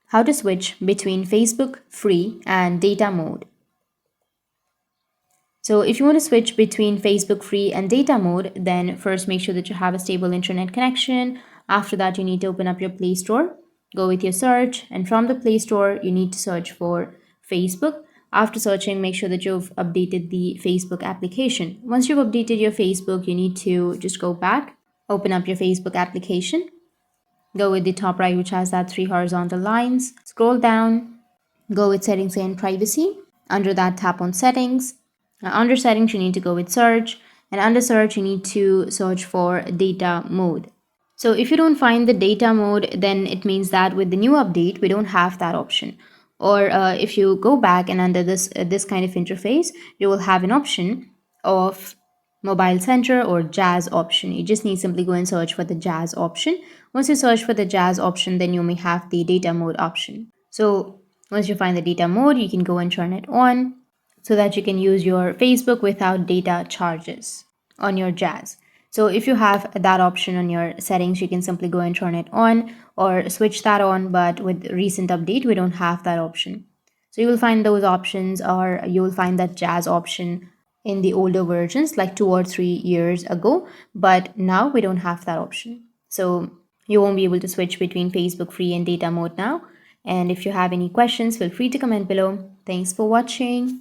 how to switch between Facebook free and data mode. So if you want to switch between Facebook free and data mode, then first make sure that you have a stable internet connection. After that, you need to open up your Play Store, go with your search, and from the Play Store, you need to search for Facebook. After searching, make sure that you've updated the Facebook application. Once you've updated your Facebook, you need to just go back, open up your Facebook application, go with the top right, which has that three horizontal lines, scroll down, go with settings and privacy. Under that, tap on settings. Under settings, you need to go with search, and under search, you need to search for data mode. So if you don't find the data mode, then it means that with the new update, we don't have that option. Or if you go back and under this kind of interface, you will have an option of mobile center or jazz option. You just need simply go and search for the jazz option. Once you search for the jazz option, then you may have the data mode option. So once you find the data mode, you can go and turn it on so that you can use your Facebook without data charges on your jazz. So if you have that option on your settings, you can simply go and turn it on or switch that on, but with recent update, we don't have that option. So you will find those options, or you will find that jazz option in the older versions like 2 or 3 years ago, but now we don't have that option. So you won't be able to switch between Facebook free and data mode now. And if you have any questions, feel free to comment below. Thanks for watching.